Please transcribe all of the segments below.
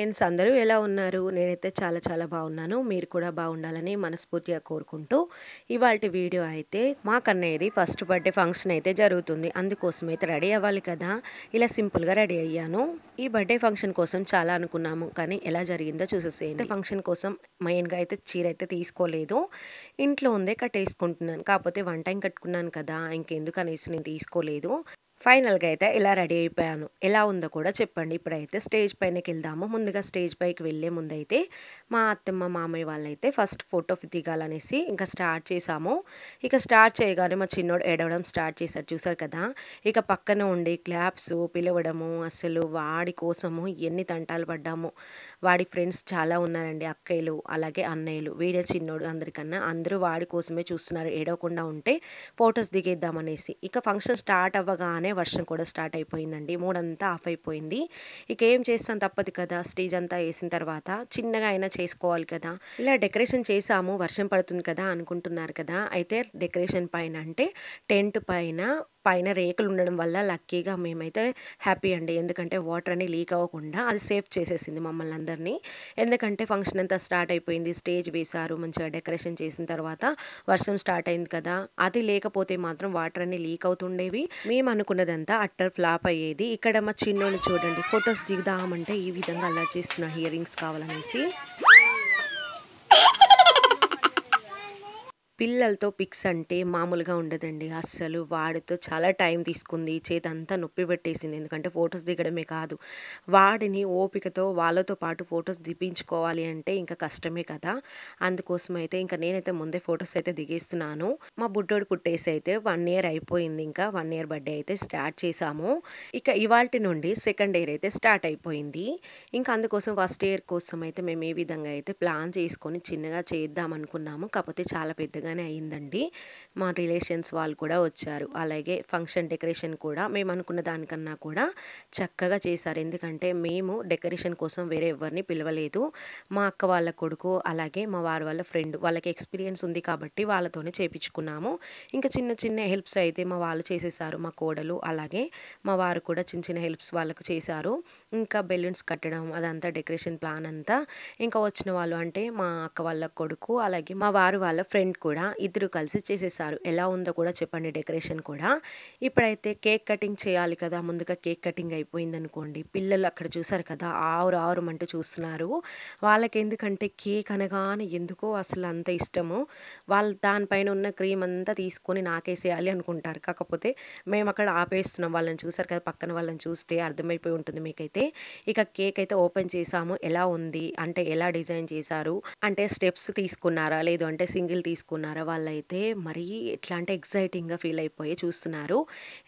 Friends, అందరూ ఎలా ఉన్నారు? నేనైతే చాలా చాలా బాగున్నాను. మీరు కూడా బాగుండాలని మనస్ఫూర్తిగా కోరుకుంటూ ఇవాల్టి వీడియో అయితే మా కన్నయ్యది ఫస్ట్ బర్త్‌డే ఫంక్షన్ అయితే జరుగుతుంది. అందుకోసం అయితే రెడీ అవ్వాలి కదా! ఇలా సింపుల్‌గా రెడీ అయ్యాను. ఈ బర్త్‌డే ఫంక్షన్ కోసం చాలా అనుకున్నాము. కానీ ఎలా జరిగిందో చూసేసేయండి. ఫంక్షన్ కోసం మెయిన్‌గా అయితే చీర అయితే తీసుకోలేదు. ఇంట్లో ఉందే కట్టేసుకుంటున్నాను. కాకపోతే వన్ టైం కట్టుకున్నాను కదా! ఇంకెందుకనేసి నేను తీసుకోలేదు. ఫైనల్‌గా అయితే ఇలా రెడీ అయిపోయాను. ఎలా ఉందో కూడా చెప్పండి. ఇప్పుడైతే స్టేజ్ పైనకెళ్దాము. ముందుగా స్టేజ్ పైకి వెళ్ళే ముందైతే మా అత్తమ్మ, మామయ్య వాళ్ళైతే ఫస్ట్ ఫోటో దిగాలనేసి ఇంకా స్టార్ట్ చేశాము. ఇక స్టార్ట్ చేయగానే మా చిన్నోడు ఏడవడం స్టార్ట్ చేశాడు. చూసారు కదా! ఇక పక్కన ఉండి క్లాప్స్ పిలవడము, అసలు వాడి కోసము ఎన్ని తంటాలు పడ్డామో. వాడి ఫ్రెండ్స్ చాలా ఉన్నారండి. అక్కయ్యలు, అలాగే అన్నయ్యలు. వీడే చిన్నోడు అందరికన్నా. అందరూ వాడి కోసమే చూస్తున్నారు. ఏడవకుండా ఉంటే ఫోటోస్ దిగేద్దామనేసి. ఇక ఫంక్షన్ స్టార్ట్ అవ్వగానే వర్షం కూడా స్టార్ట్ అయిపోయిందండి. మూడంతా ఆఫ్ అయిపోయింది. ఇక ఏం చేస్తాం తప్పదు కదా! స్టేజ్ అంతా ఏసిన తర్వాత చిన్నగా అయినా చేసుకోవాలి కదా! ఇలా డెకరేషన్ చేసాము. వర్షం పడుతుంది కదా అనుకుంటున్నారు కదా! అయితే డెకరేషన్ పైన అంటే టెంట్ పైన రేకులు ఉండడం వల్ల లక్కీగా మేమైతే హ్యాపీ అండి. ఎందుకంటే వాటర్ అని లీక్ అవ్వకుండా అది సేఫ్ చేసేసింది మమ్మల్ని అందరినీ. ఎందుకంటే ఫంక్షన్ అంతా స్టార్ట్ అయిపోయింది. స్టేజ్ వేశారు. మంచిగా డెకరేషన్ చేసిన తర్వాత వర్షం స్టార్ట్ అయింది కదా! అది లేకపోతే మాత్రం వాటర్ అన్నీ లీక్ అవుతుండేవి. మేము అనుకున్నదంతా అట్టర్ ఫ్లాప్ అయ్యేది. ఇక్కడ మా చిన్నోడిని చూడండి, ఫొటోస్ దిగుదామంటే ఈ విధంగా అల్లరి చేస్తున్నాడు ఇయర్ రింగ్స్ కావాలనేసి. పిల్లలతో పిక్స్ అంటే మామూలుగా ఉండదండి. అస్సలు వాడితో చాలా టైం తీసుకుంది. చేతంతా నొప్పి పెట్టేసింది. ఎందుకంటే ఫోటోస్ దిగడమే కాదు, వాడిని ఓపికతో వాళ్ళతో పాటు ఫోటోస్ దిపించుకోవాలి అంటే ఇంకా కష్టమే కదా! అందుకోసమైతే ఇంక నేనైతే ముందే ఫోటోస్ అయితే దిగేస్తున్నాను. మా బుడ్డోడు పుట్టేసి అయితే 1 ఇయర్ అయిపోయింది. ఇంకా 1 ఇయర్ బర్త్‌డే అయితే స్టార్ట్ చేశాము. ఇక ఇవాల్టి నుండి సెకండ్ ఇయర్ అయితే స్టార్ట్ అయిపోయింది. ఇంకా అందుకోసం ఫస్ట్ ఇయర్ కోసం అయితే మేము ఏ విధంగా అయితే ప్లాన్ చేసుకొని చిన్నగా చేద్దాం అనుకున్నాము. కాకపోతే చాలా పెద్దగానే అయిందండి. మా రిలేషన్స్ వాళ్ళు కూడా వచ్చారు. అలాగే ఫంక్షన్ డెకరేషన్ కూడా మేము అనుకున్న దానికన్నా కూడా చక్కగా చేశారు. ఎందుకంటే మేము డెకరేషన్ కోసం వేరే ఎవరిని పిలవలేదు. మా అక్క వాళ్ళ కొడుకు, అలాగే మా వారు వాళ్ళ ఫ్రెండ్, వాళ్ళకి ఎక్స్పీరియన్స్ ఉంది కాబట్టి వాళ్ళతోనే చేపించుకున్నాము. ఇంకా చిన్న చిన్న హెల్ప్స్ అయితే మా వాళ్ళు చేసేసారు. మా కోడలు అలాగే మా వారు కూడా చిన్న చిన్న హెల్ప్స్ వాళ్ళకు చేశారు. ఇంకా బెలూన్స్ కట్టడం అదంతా డెకరేషన్ ప్లాన్ అంతా ఇంకా వచ్చిన వాళ్ళు అంటే మా అక్క వాళ్ళ కొడుకు, అలాగే మా వారు వాళ్ళ ఫ్రెండ్ కూడా ఇద్దరు కలిసి చేసేసారు. ఎలా ఉందో కూడా చెప్పండి డెకరేషన్ కూడా. ఇప్పుడైతే కేక్ కటింగ్ చేయాలి కదా! ముందుగా కేక్ కటింగ్ అయిపోయిందనుకోండి, పిల్లలు అక్కడ చూసారు కదా! ఆవురావురమంటూ చూస్తున్నారు. వాళ్ళకెందుకంటే కేక్ అనగానే ఎందుకో అసలు అంత ఇష్టము. వాళ్ళు దానిపైన ఉన్న క్రీమ్ అంతా తీసుకొని నాకేసేయాలి అనుకుంటారు. కాకపోతే మేమక్కడ ఆపేస్తున్నాం. వాళ్ళని చూసారు కదా! పక్కన వాళ్ళని చూస్తే అర్థమైపోయి ఉంటుంది మీకైతే. ఇక కేక్ అయితే ఓపెన్ చేసాము. ఎలా ఉంది? అంటే ఎలా డిజైన్ చేశారు? అంటే స్టెప్స్ తీసుకున్నారా? లేదు అంటే సింగిల్ తీసుకున్నారా? వాళ్ళైతే మరీ ఎట్లా అంటే ఎక్సైటింగ్‌గా ఫీల్ అయిపోయి చూస్తున్నారు.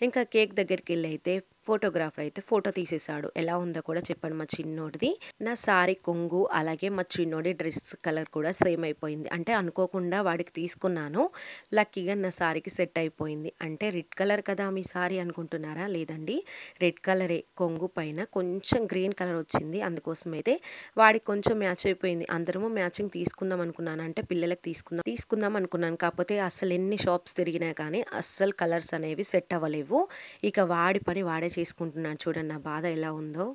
ఇంకా కేక్ దగ్గరికెళ్ళి అయితే ఫోటోగ్రాఫర్ అయితే ఫోటో తీసేసాడు. ఎలా ఉందో కూడా చెప్పండి మా చిన్నోడిది. నా సారీ కొంగు అలాగే మా చిన్నోడి డ్రెస్ కలర్ కూడా సేమ్ అయిపోయింది. అంటే అనుకోకుండా వాడికి తీసుకున్నాను. లక్కీగా నా సారీకి సెట్ అయిపోయింది. అంటే రెడ్ కలర్ కదా మీ సారీ అనుకుంటున్నారా? లేదండి, రెడ్ కలరే. కొంగు పైన కొంచెం గ్రీన్ కలర్ వచ్చింది. అందుకోసమైతే వాడికి కొంచెం మ్యాచ్ అయిపోయింది. అందరము మ్యాచింగ్ తీసుకుందాం అనుకున్నాను. అంటే పిల్లలకి తీసుకుందాం అనుకున్నాను. కాకపోతే అస్సలు ఎన్ని షాప్స్ తిరిగినా కానీ అస్సలు కలర్స్ అనేవి సెట్ అవ్వలేవు. ఇక వాడి పని వాడే చేసుకుంటున్నాడు. చూడండి నా బాధ ఎలా ఉందో.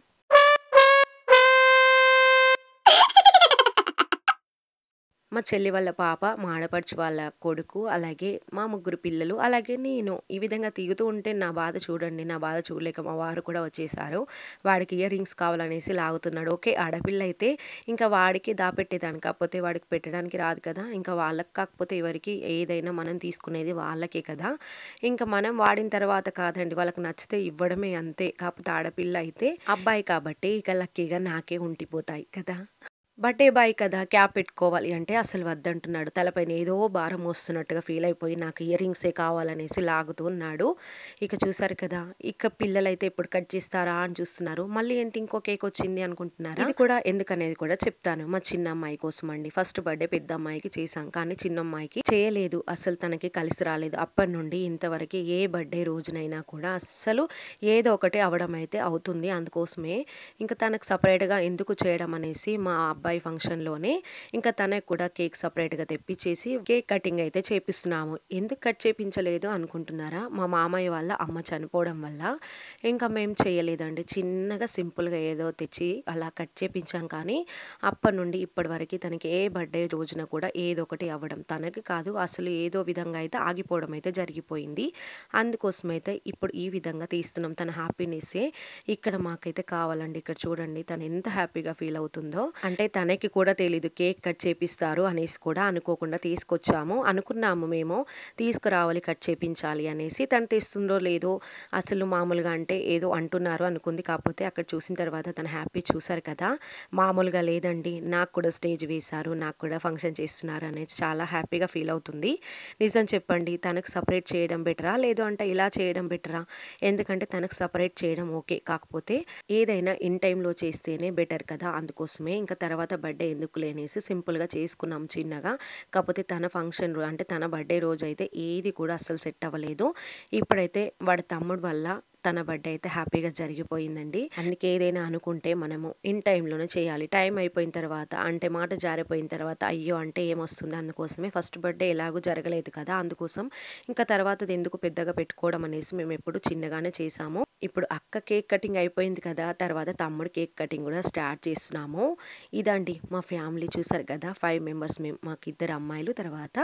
మా చెల్లి వాళ్ళ పాప, మా ఆడపడుచు వాళ్ళ కొడుకు, అలాగే మా ముగ్గురు పిల్లలు, అలాగే నేను. ఈ విధంగా తిరుగుతూ ఉంటే నా బాధ చూడండి. నా బాధ చూడలేక మా వారు కూడా వచ్చేసారు. వాడికి ఇయర్ రింగ్స్ కావాలనేసి లాగుతున్నాడు. ఓకే, ఆడపిల్ల అయితే ఇంకా వాడికి దాపెట్టేదాన్ని. కాకపోతే వాడికి పెట్టడానికి రాదు కదా! ఇంకా వాళ్ళకి కాకపోతే ఎవరికి ఏదైనా మనం తీసుకునేది వాళ్ళకే కదా! ఇంకా మనం వాడిన తర్వాత కాదండి, వాళ్ళకి నచ్చితే ఇవ్వడమే అంతే. కాకపోతే ఆడపిల్ల అయితే అబ్బాయి కాబట్టి ఇక లక్కీగా నాకే ఉండిపోతాయి కదా! బర్త్‌డే బాయ్ కదా! క్యాప్ పెట్టుకోవాలి అంటే అసలు వద్దంటున్నాడు. తలపైన ఏదో భారం మోస్తున్నట్టుగా ఫీల్ అయిపోయి నాకు ఇయర్ రింగ్సే కావాలనేసి లాగుతూ ఉన్నాడు. ఇక చూసారు కదా! ఇక పిల్లలైతే ఎప్పుడు కట్ చేస్తారా అని చూస్తున్నారు. మళ్ళీ ఏంటి ఇంకో కేక్ వచ్చింది అనుకుంటున్నారా? ఇది కూడా ఎందుకనేది కూడా చెప్తాను. మా చిన్న అమ్మాయి కోసం అండి. ఫస్ట్ బర్త్‌డే పెద్ద అమ్మాయికి చేశాం. కానీ చిన్న అమ్మాయికి చేయలేదు. అస్సలు తనకి కలిసి రాలేదు. అప్పటినుండి ఇంతవరకి ఏ బర్త్‌డే రోజునైనా కూడా అస్సలు ఏదో ఒకటి అవ్వడం అయితే అవుతుంది. అందుకోసమే ఇంకా తనకు సెపరేట్‌గా ఎందుకు చేయడం అనేసి మా అబ్బాయి అబ్బాయి ఫంక్షన్‌లోనే. ఇంకా తనకి కూడా కేక్ సెపరేట్‌గా తెప్పిచ్చేసి కేక్ కటింగ్ అయితే చేపిస్తున్నాము. ఎందుకు కట్ చేపించలేదు అనుకుంటున్నారా? మా మామయ్య వాళ్ళ అమ్మ చనిపోవడం వల్ల ఇంకా మేము చేయలేదండి. చిన్నగా సింపుల్‌గా ఏదో తెచ్చి అలా కట్ చేపించాం కానీ, అప్పటినుండి ఇప్పటి వరకి తనకి ఏ బర్త్‌డే రోజున కూడా ఏదో ఒకటి అవ్వడం. తనకి కాదు అసలు ఏదో విధంగా అయితే ఆగిపోవడం అయితే జరిగిపోయింది. అందుకోసమైతే ఇప్పుడు ఈ విధంగా తీస్తున్నాం. తన హ్యాపీనెస్సే ఇక్కడ మాకైతే కావాలండి. ఇక్కడ చూడండి తను ఎంత హ్యాపీగా ఫీల్ అవుతుందో. అంటే తనకి కూడా తెలీదు కేక్ కట్ చేపిస్తారు అనేసి కూడా అనుకోకుండా తీసుకొచ్చాము. అనుకున్నాము మేము తీసుకురావాలి కట్ చేపించాలి అనేసి. తను తెస్తుందో లేదో అసలు మామూలుగా అంటే ఏదో అంటున్నారు అనుకుంది. కాకపోతే అక్కడ చూసిన తర్వాత తన హ్యాపీ చూసారు కదా! మామూలుగా లేదండి. నాకు కూడా స్టేజ్ వేశారు. నాకు కూడా ఫంక్షన్ చేస్తున్నారు అనేసి చాలా హ్యాపీగా ఫీల్ అవుతుంది. నిజం చెప్పండి తనకు సెపరేట్ చేయడం బెటరా? లేదు అంటే ఇలా చేయడం బెటరా? ఎందుకంటే తనకు సెపరేట్ చేయడం ఓకే. కాకపోతే ఏదైనా ఇన్ టైమ్‌లో చేస్తేనే బెటర్ కదా! అందుకోసమే ఇంకా తర్వాత బర్త్‌డే ఎందుకులే అనేసి సింపుల్‌గా చేసుకున్నాం చిన్నగా. కాకపోతే తన ఫంక్షన్ అంటే తన బర్త్‌డే రోజైతే ఏది కూడా అస్సలు సెట్ అవ్వలేదు. ఇప్పుడైతే వాడి తమ్ముడు వల్ల తన బర్త్‌డే అయితే హ్యాపీగా జరిగిపోయిందండి. అందుకే ఏదైనా అనుకుంటే మనము ఇన్ టైమ్‌లోనే చేయాలి. టైం అయిపోయిన తర్వాత అంటే మాట జారిపోయిన తర్వాత అయ్యో! అంటే ఏమొస్తుంది అందుకోసమే ఫస్ట్ బర్త్‌డే ఎలాగో జరగలేదు కదా! అందుకోసం ఇంకా తర్వాతది ఎందుకు పెద్దగా పెట్టుకోవడం అనేసి మేమెప్పుడు చిన్నగానే చేశాము. ఇప్పుడు అక్క కేక్ కటింగ్ అయిపోయింది కదా! తర్వాత తమ్ముడు కేక్ కటింగ్ కూడా స్టార్ట్ చేస్తున్నాము. ఇదండి మా ఫ్యామిలీ చూసారు కదా! 5 మెంబర్స్ మేము. మాకిద్దరు అమ్మాయిలు తర్వాత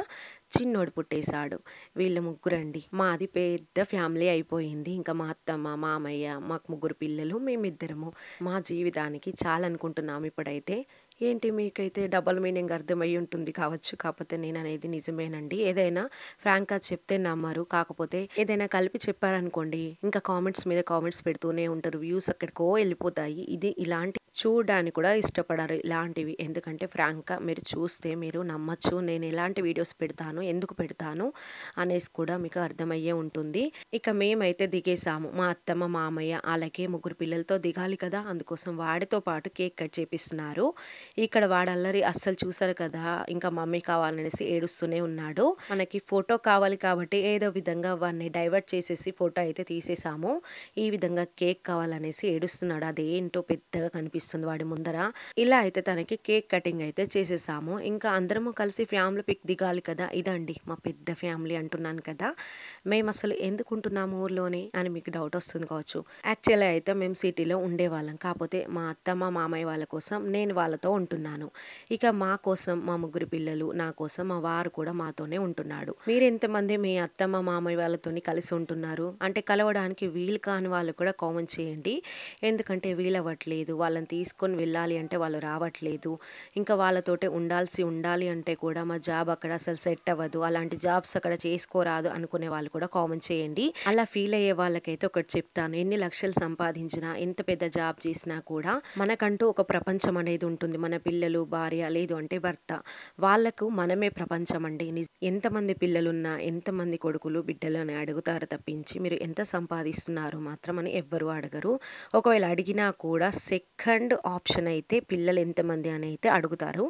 చిన్నోడు పుట్టేసాడు. వీళ్ళు ముగ్గురండి. మాది పెద్ద ఫ్యామిలీ అయిపోయింది. ఇంకా మా అత్త, మా మామయ్య, మాకు ముగ్గురు పిల్లలు, మేమిద్దరము. మా జీవితానికి చాలనుకుంటున్నాము ఇప్పుడైతే. ఏంటి మీకైతే డబుల్ మీనింగ్ అర్థమయ్యి ఉంటుంది కావచ్చు. కాకపోతే నేననేది నిజమేనండి. ఏదైనా ఫ్రాంక్‌గా చెప్తే నమ్మరు. కాకపోతే ఏదైనా కలిపి చెప్పారనుకోండి, ఇంకా కామెంట్స్ మీద కామెంట్స్ పెడుతూనే ఉంటారు. వ్యూస్ ఎక్కడికో ఎళ్ళిపోతాయి. ఇది ఇలాంటి చూడడానికి కూడా ఇష్టపడరు ఇలాంటివి. ఎందుకంటే ఫ్రాంక్‌గా మీరు చూస్తే మీరు నమ్మొచ్చు. నేను ఎలాంటి వీడియోస్ పెడతాను, ఎందుకు పెడతాను అనేసి కూడా మీకు అర్థమయ్యే ఉంటుంది. ఇక మేమైతే దిగేసాము. మా అత్తమ్మ, మామయ్య అలాగే ముగ్గురు పిల్లలతో దిగాలి కదా! అందుకోసం వాడితో పాటు కేక్ కట్ చేపిస్తున్నారు. ఇక్కడ వాడు అల్లరి అస్సలు చూసారు కదా! ఇంకా మమ్మీ కావాలనేసి ఏడుస్తూనే ఉన్నాడు. మనకి ఫోటో కావాలి కాబట్టి ఏదో విధంగా వాడిని డైవర్ట్ చేసేసి ఫోటో అయితే తీసేసాము. ఈ విధంగా కేక్ కావాలనేసి ఏడుస్తున్నాడు. అదేంటో పెద్దగా కనిపిస్తుంది వాడి ముందర. ఇలా అయితే తనకి కేక్ కటింగ్ అయితే చేసేసాము. ఇంకా అందరము కలిసి ఫ్యామిలీ పిక్ దిగాలి కదా! ఇదండి మా పెద్ద ఫ్యామిలీ అంటున్నాను కదా! మేమసలు ఎందుకుంటున్నాము ఊర్లోనే అని మీకు డౌట్ వస్తుంది కావచ్చు. యాక్చువల్‌గా అయితే మేము సిటీలో ఉండేవాళ్ళం. కాపోతే మా అత్తమ్మ, మామయ్య వాళ్ళ కోసం నేను వాళ్ళతో ఉంటున్నాను. ఇక మా కోసం మా ముగ్గురు పిల్లలు, నా కోసం మా వారు కూడా మాతోనే ఉంటున్నాడు. మీరెంతమంది మీ అత్తమ్మ, మామయ్య వాళ్ళతోని కలిసి ఉంటున్నారు? అంటే కలవడానికి వీలు కాని వాళ్ళు కూడా కామెంట్ చేయండి. ఎందుకంటే వీలవ్వట్లేదు. వాళ్ళని తీసుకొని వెళ్ళాలి అంటే వాళ్ళు రావట్లేదు. ఇంకా వాళ్ళతోటే ఉండాలి అంటే కూడా మా జాబ్ అక్కడ అసలు సెట్ అవ్వదు. అలాంటి జాబ్స్ అక్కడ చేసుకోరాదు అనుకునే వాళ్ళు కూడా కామెంట్ చేయండి. అలా ఫీల్ అయ్యే వాళ్ళకైతే ఒకటి చెప్తాను. ఎన్ని లక్షలు సంపాదించినా, ఎంత పెద్ద జాబ్ చేసినా కూడా మనకంటూ ఒక ప్రపంచం అనేది ఉంటుంది. మన పిల్లలు, భార్య లేదు అంటే భర్త. వాళ్ళకు మనమే ప్రపంచం అండి. ఎంతమంది పిల్లలున్నా, ఎంతమంది కొడుకులు, బిడ్డలు అని అడుగుతారు తప్పించి మీరు ఎంత సంపాదిస్తున్నారు మాత్రం అని ఎవ్వరు అడగరు. ఒకవేళ అడిగినా కూడా సెకండ్ ఆప్షన్ అయితే పిల్లలు ఎంతమంది అని అయితే అడుగుతారు.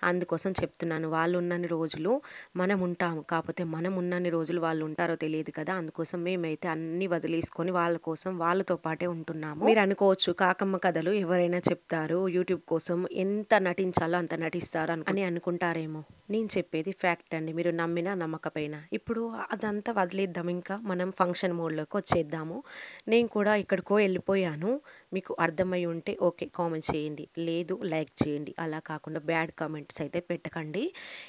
అందుకోసం చెప్తున్నాను. వాళ్ళు ఉన్నన్ని రోజులు మనం ఉంటాము. కాకపోతే మనం ఉన్నన్ని రోజులు వాళ్ళు ఉంటారో తెలియదు కదా! అందుకోసం మేమైతే అన్నీ వదిలేసుకొని వాళ్ళ కోసం వాళ్ళతో పాటే ఉంటున్నాము. మీరు అనుకోవచ్చు కాకమ్మ కథలు ఎవరైనా చెప్తారు. యూట్యూబ్ కోసం ఎంత నటించాలో అంత నటిస్తారు అని అనుకుంటారేమో. నేను చెప్పేది ఫ్యాక్ట్ అండి. మీరు నమ్మినా నమ్మకపోయినా. ఇప్పుడు అదంతా వదిలేద్దాం ఇంకా మనం ఫంక్షన్ మోడ్‌లోకి వచ్చేద్దాము. నేను కూడా ఎక్కడికో వెళ్ళిపోయాను. మీకు అర్థమై ఉంటే ఓకే కామెంట్ చేయండి. లేదు లైక్ చేయండి. అలా కాకుండా బ్యాడ్ కామెంట్స్ అయితే పెట్టకండి.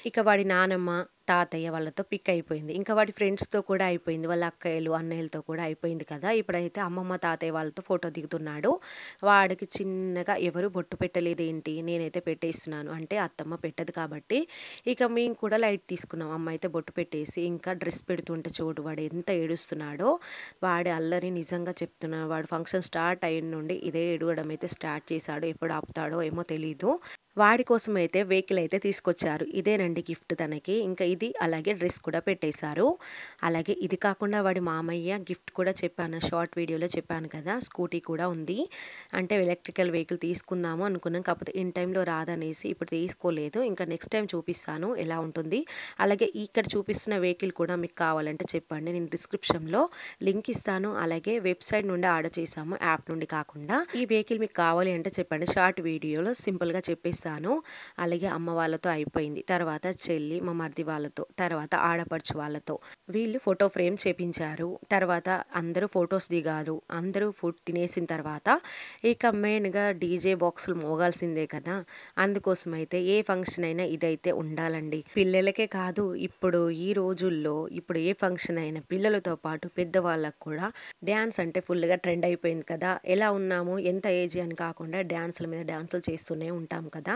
ఇక వాడి నానమ్మ, తాతయ్య వాళ్ళతో పిక్ అయిపోయింది. ఇంకా వాడి ఫ్రెండ్స్‌తో కూడా అయిపోయింది. వాళ్ళ అక్కయ్యలు, అన్నయ్యలతో కూడా అయిపోయింది కదా! ఇప్పుడైతే అమ్మమ్మ, తాతయ్య వాళ్ళతో ఫోటో దిగుతున్నాడు. వాడికి చిన్నగా ఎవరు బొట్టు పెట్టలేదేంటి? నేనైతే పెట్టేస్తున్నాను. అంటే అత్తమ్మ పెట్టదు కాబట్టి ఇక మేము కూడా లైట్ తీసుకున్నాం. అమ్మ అయితే బొట్టు పెట్టేసి ఇంకా డ్రెస్ పెడుతుంటే చూడు వాడు ఎంత ఏడుస్తున్నాడో. వాడి అల్లరి నిజంగా చెప్తున్నాను. వాడు ఫంక్షన్ స్టార్ట్ అయిన నుండి ఇదే ఏడవడం అయితే స్టార్ట్ చేశాడు. ఎప్పుడు ఆపుతాడో ఏమో తెలీదు. వాడి కోసమైతే వెహికల్ అయితే తీసుకొచ్చారు. ఇదేనండి గిఫ్ట్ తనకి. ఇంకా ఇది అలాగే డ్రెస్ కూడా పెట్టేశారు. అలాగే ఇది కాకుండా వాడి మామయ్య గిఫ్ట్ కూడా చెప్పాను. షార్ట్ వీడియోలో చెప్పాను కదా! స్కూటీ కూడా ఉంది. అంటే ఎలక్ట్రికల్ వెహికల్ తీసుకుందాము అనుకున్నాం. కాకపోతే ఇన్ టైమ్‌లో రాదనేసి ఇప్పుడు తీసుకోలేదు. ఇంకా నెక్స్ట్ టైమ్ చూపిస్తాను ఎలా ఉంటుంది. అలాగే ఇక్కడ చూపిస్తున్న వెహికల్ కూడా మీకు కావాలంటే చెప్పండి. నేను డిస్క్రిప్షన్‌లో లింక్ ఇస్తాను. అలాగే వెబ్‌సైట్ నుండి ఆర్డర్ చేశాము. యాప్ నుండి కాకుండా. ఈ వెహికల్ మీకు కావాలి అంటే చెప్పండి. షార్ట్ వీడియోలో సింపుల్‌గా చెప్పేసి చేపిస్తాను. అలాగే అమ్మ వాళ్ళతో అయిపోయింది. తర్వాత చెల్లి, మా మరిది వాళ్ళతో, తర్వాత ఆడపడుచు వాళ్ళతో వీళ్ళు ఫోటో ఫ్రేమ్ చేపించారు. తర్వాత అందరూ ఫొటోస్ దిగారు. అందరూ ఫుడ్ తినేసిన తర్వాత ఇక మెయిన్‌గా డీజే బాక్సులు మోగాల్సిందే కదా! అందుకోసమైతే ఏ ఫంక్షన్ అయినా ఇదైతే ఉండాలండి. పిల్లలకే కాదు ఇప్పుడు ఈ రోజుల్లో ఇప్పుడు ఏ ఫంక్షన్ అయినా పిల్లలతో పాటు పెద్దవాళ్ళకి కూడా డాన్స్ అంటే ఫుల్‌గా ట్రెండ్ అయిపోయింది కదా! ఎలా ఉన్నాము, ఎంత ఏజ్ అని కాకుండా డాన్సుల మీద డాన్సులు చేస్తూనే ఉంటాం కదా!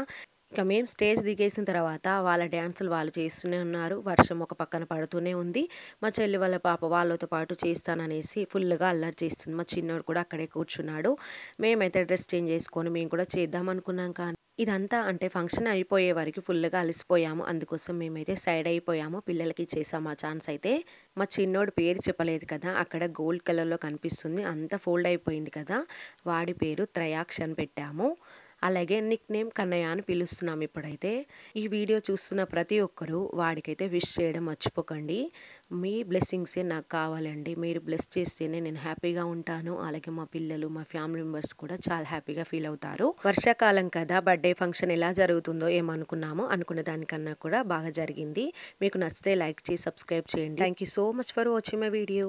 ఇక మేము స్టేజ్ దిగేసిన తర్వాత వాళ్ళ డాన్సులు వాళ్ళు చేస్తూనే ఉన్నారు. వర్షం ఒక పక్కన పడుతూనే ఉంది. మా చెల్లి వాళ్ళ పాప వాళ్ళతో పాటు చేస్తాననేసి ఫుల్‌గా అల్లరి చేస్తుంది. మా చిన్నోడు కూడా అక్కడే కూర్చున్నాడు. మేమైతే డ్రెస్ చేంజ్ చేసుకొని మేము కూడా చేద్దాం అనుకున్నాం కానీ ఇదంతా అంటే ఫంక్షన్ అయిపోయే వరకు ఫుల్‌గా అలసిపోయాము. అందుకోసం మేమైతే సైడ్ అయిపోయాము. పిల్లలకి ఇచ్చేసాము ఆ ఛాన్స్ అయితే. మా చిన్నోడి పేరు చెప్పలేదు కదా! అక్కడ గోల్డ్ కలర్‌లో కనిపిస్తుంది. అంతా ఫోల్డ్ అయిపోయింది కదా! వాడి పేరు త్రయాక్ష్ అని పెట్టాము. అలాగే నిక్ నేమ్ కన్నయ్య అని పిలుస్తున్నాం ఇప్పుడైతే. ఈ వీడియో చూస్తున్న ప్రతి ఒక్కరు వాడికైతే విష్ చేయడం మర్చిపోకండి. మీ బ్లెస్సింగ్సే నాకు కావాలండి. మీరు బ్లెస్ చేస్తేనే నేను హ్యాపీగా ఉంటాను. అలాగే మా పిల్లలు, మా ఫ్యామిలీ మెంబర్స్ కూడా చాలా హ్యాపీగా ఫీల్ అవుతారు. వర్షాకాలం కదా! బర్త్‌డే ఫంక్షన్ ఎలా జరుగుతుందో ఏమనుకున్నామో అనుకున్న దానికన్నా కూడా బాగా జరిగింది. మీకు నచ్చితే లైక్ చేసి సబ్స్క్రైబ్ చేయండి. Thank you so much for watching my video.